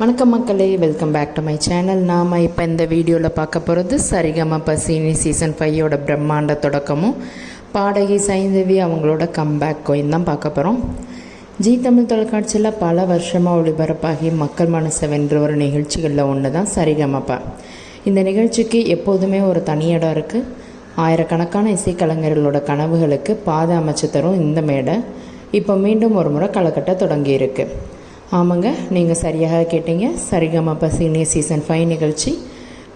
வணக்கம் மக்களே, welcome back to my channel. நாம் இப்போ இந்த வீடியோவில் பார்க்க போகிறது சரிகமப சீனியர் சீசன் 5 பிரம்மாண்ட தொடக்கமும் பாடகி சைந்தவி அவங்களோட கம்பேக் கோயின் தான் பார்க்க போகிறோம். ஜி தமிழ் தொலைக்காட்சியில் பல வருஷமாக ஒளிபரப்பாகி மக்கள் மனசை வென்ற ஒரு நிகழ்ச்சிகளில் ஒன்று தான் சரிகமப. இந்த நிகழ்ச்சிக்கு எப்போதுமே ஒரு தனி இடம் இருக்குது. ஆயிரக்கணக்கான இசைக்கலைஞர்களோட கனவுகளுக்கு பாதை அமைச்சு தரும் இந்த மேடை இப்போ மீண்டும் ஒரு முறை களக்கட்ட தொடங்கியிருக்கு. ஆமாங்க, நீங்கள் சரியாக கேட்டீங்க. சரிகமப சீனியர் சீசன் 5 நிகழ்ச்சி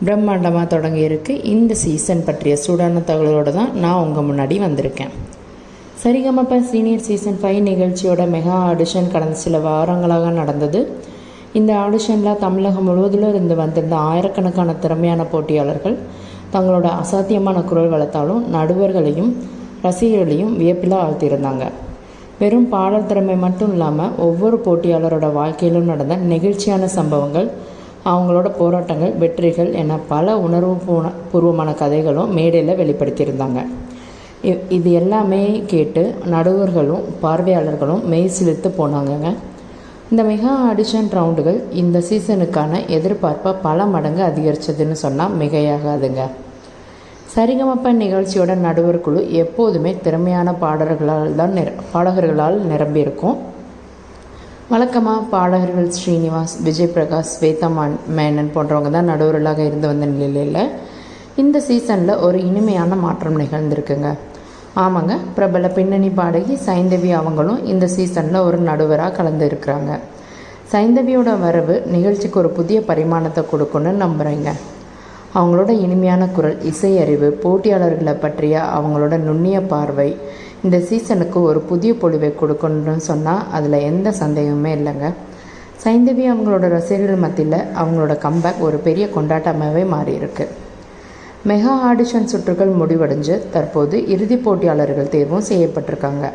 பிரம்மாண்டமாக தொடங்கியிருக்கு. இந்த சீசன் பற்றிய சூடான தகவலோடு தான் நான் உங்கள் முன்னாடி வந்திருக்கேன். சரிகமப சீனியர் சீசன் 5 நிகழ்ச்சியோட மெகா ஆடிஷன் கடந்த சில வாரங்களாக நடந்தது. இந்த ஆடிஷனில் தமிழகம் முழுவதிலும் இருந்து வந்திருந்த ஆயிரக்கணக்கான திறமையான போட்டியாளர்கள் தங்களோட அசாத்தியமான குரல் வளர்த்தாலும் நடுவர்களையும் ரசிகர்களையும் வியப்பில் ஆழ்த்தியிருந்தாங்க. வெறும் பாடல் திறமை மட்டும் இல்லாமல் ஒவ்வொரு போட்டியாளரோட வாழ்க்கையிலும் நடந்த நெகிழ்ச்சியான சம்பவங்கள், அவங்களோட போராட்டங்கள், வெற்றிகள் என பல உணர்வு பூர்வமான கதைகளும் மேடையில் வெளிப்படுத்தியிருந்தாங்க. இது எல்லாமே கேட்டு நடுவர்களும் பார்வையாளர்களும் மெய் சிலிர்த்து போனாங்கங்க. இந்த மெகா ஆடிஷன் ரவுண்டுகள் இந்த சீசனுக்கான எதிர்பார்ப்பை பல மடங்கு அதிகரித்ததுன்னு சொன்னால் மிகையாகாதுங்க. சரிகமப நிகழ்ச்சியோட நடுவர் குழு எப்போதுமே திறமையான பாடகர்களால் நிரம்பியிருக்கும். வழக்கமாக பாடகர்கள் ஸ்ரீனிவாஸ், விஜய் பிரகாஷ், ஸ்வேதா மேனன் போன்றவங்க தான் நடுவர்களாக இருந்து வந்த நிலையில் இந்த சீசனில் ஒரு இனிமையான மாற்றம் நிகழ்ந்திருக்குங்க. ஆமாங்க, பிரபல பின்னணி பாடகி சைந்தவி அவங்களும் இந்த சீசனில் ஒரு நடுவராக கலந்து இருக்கிறாங்க. சைந்தவியோட வரவு நிகழ்ச்சிக்கு ஒரு புதிய பரிமாணத்தை கொடுக்குன்னு நம்புகிறேங்க. அவங்களோட இனிமையான குரல், இசை அறிவு, போட்டியாளர்களை பற்றிய அவங்களோட நுண்ணிய பார்வை இந்த சீசனுக்கு ஒரு புதிய பொலிவை கொடுக்கணும்னு சொன்னால் அதில் எந்த சந்தேகமே இல்லைங்க. சைந்தவி அவங்களோட ரசிகர்கள் மத்தியில் அவங்களோட கம்பேக் ஒரு பெரிய கொண்டாட்டமாகவே மாறியிருக்கு. மெகா ஆடிஷன் சுற்றுகள் முடிவடைஞ்சு தற்போது இறுதி போட்டியாளர்கள் தேர்வும் செய்யப்பட்டிருக்காங்க.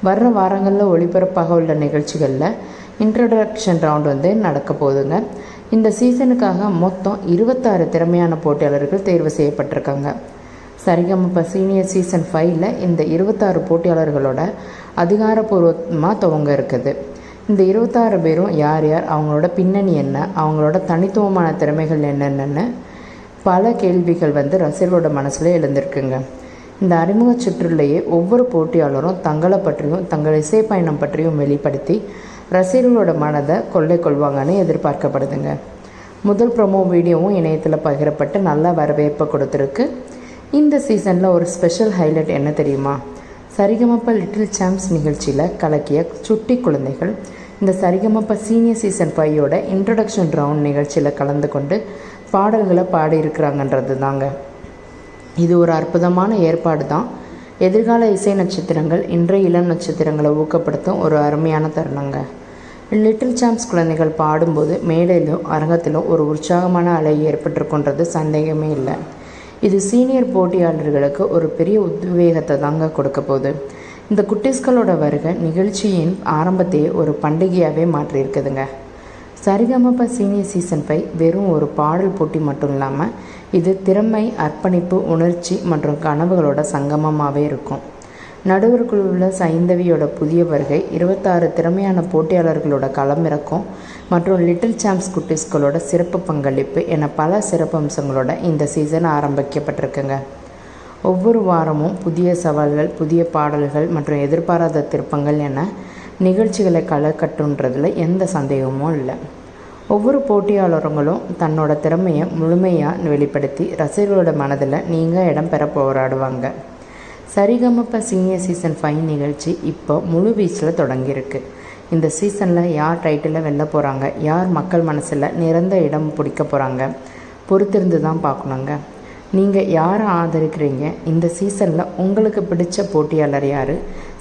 வர்ற வாரங்களில் ஒளிபரப்பாக உள்ள நிகழ்ச்சிகளில் இன்ட்ரடக்ஷன் ரவுண்ட் நடக்க போகுதுங்க. இந்த சீசனுக்காக மொத்தம் 26 திறமையான போட்டியாளர்கள் தேர்வு செய்யப்பட்டிருக்காங்க. சரிகமப சீனியர் சீசன் 5 இந்த 26 போட்டியாளர்களோட அதிகாரப்பூர்வமாக துவங்க இருக்குது. இந்த 26 பேரும் யார் யார், அவங்களோட பின்னணி என்ன, அவங்களோட தனித்துவமான திறமைகள் என்னென்னு பல கேள்விகள் ரசிகர்களோட மனசில் எழுந்திருக்குங்க. இந்த அறிமுக சுற்றுலேயே ஒவ்வொரு போட்டியாளரும் தங்களை பற்றியும் தங்கள் இசை பயணம் பற்றியும் வெளிப்படுத்தி ரசிகர்களோட மனதை கொள்ளை கொள்வாங்கன்னு எதிர்பார்க்கப்படுதுங்க. முதல் ப்ரோமோ வீடியோவும் இணையத்தில் பகிரப்பட்டு நல்ல வரவேற்பை கொடுத்துருக்கு. இந்த சீசனில் ஒரு ஸ்பெஷல் ஹைலைட் என்ன தெரியுமா? சரிகமப லிட்டில் சாம்ப்ஸ் நிகழ்ச்சியில் கலக்கிய சுட்டி குழந்தைகள் இந்த சரிகமப சீனியர் சீசன் 5 இன்ட்ரடக்ஷன் ரவுண்ட் நிகழ்ச்சியில் கலந்து கொண்டு பாடல்களை பாடியிருக்கிறாங்கன்றது தாங்க. இது ஒரு அற்புதமான ஏற்பாடு தான். எதிர்கால இசை நட்சத்திரங்கள் இன்றைய இளம் நட்சத்திரங்களை ஊக்கப்படுத்தும் ஒரு அருமையான தருணங்க. லிட்டில் சாம்ப்ஸ் குழந்தைகள் பாடும்போது மேடையிலும் அரங்கத்திலும் ஒரு உற்சாகமான அலை ஏற்பட்டிருக்குன்றது சந்தேகமே இல்லை. இது சீனியர் போட்டியாளர்களுக்கு ஒரு பெரிய உத்வேகத்தை தாங்க கொடுக்க போகுது. இந்த குட்டீஸ்களோட வருகை நிகழ்ச்சியின் ஆரம்பத்தையே ஒரு பண்டிகையாகவே மாற்றியிருக்குதுங்க. சரிகமப சீனியர் சீசன் 5 வெறும் ஒரு பாடல் போட்டி மட்டும் இல்லாமல் இது திறமை, அர்ப்பணிப்பு, உணர்ச்சி மற்றும் கனவுகளோட சங்கமமாகவே இருக்கும். நடுவர் குழுவில் சைந்தவியோட புதிய வருகை, 26 திறமையான போட்டியாளர்களோட களமிறக்கம் மற்றும் லிட்டில் சாம்ப்ஸ் குட்டீஸ்களோட சிறப்பு பங்களிப்பு என பல சிறப்பம்சங்களோட இந்த சீசன் ஆரம்பிக்கப்பட்டிருக்குங்க. ஒவ்வொரு வாரமும் புதிய சவால்கள், புதிய பாடல்கள் மற்றும் எதிர்பாராத திருப்பங்கள் என நிகழ்ச்சிகளை களக்கட்டுன்றதில் எந்த சந்தேகமும் இல்லை. ஒவ்வொரு போட்டியாளர்களும் தன்னோட திறமையை முழுமையாக வெளிப்படுத்தி ரசிகர்களோட மனதில் நீங்கள் இடம் பெற போராடுவாங்க. சரிகமப சீனியர் சீசன் 5 நிகழ்ச்சி இப்போ முழு வீச்சில் தொடங்கியிருக்கு. இந்த சீசனில் யார் டைட்டிலை வெல்ல போகிறாங்க, யார் மக்கள் மனசில் நிரந்த இடம் பிடிக்க போகிறாங்க, பொறுத்திருந்து தான் பார்க்கணுங்க. நீங்கள் யாரை ஆதரிக்கிறீங்க? இந்த சீசனில் உங்களுக்கு பிடிச்ச போட்டியாளர் யார்?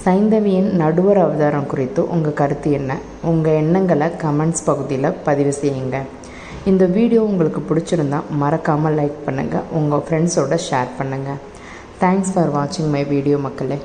சைந்தவியின் நடுவர் அவதாரம் குறித்து உங்கள் கருத்து என்ன? உங்கள் எண்ணங்களை கமெண்ட்ஸ் பகுதியில் பதிவு செய்யுங்க. இந்த வீடியோ உங்களுக்கு பிடிச்சிருந்தா மறக்காமல் லைக் பண்ணுங்கள், உங்கள் ஃப்ரெண்ட்ஸோட ஷேர் பண்ணுங்கள். தேங்க்ஸ் ஃபார் வாட்சிங் மை வீடியோ மக்களே.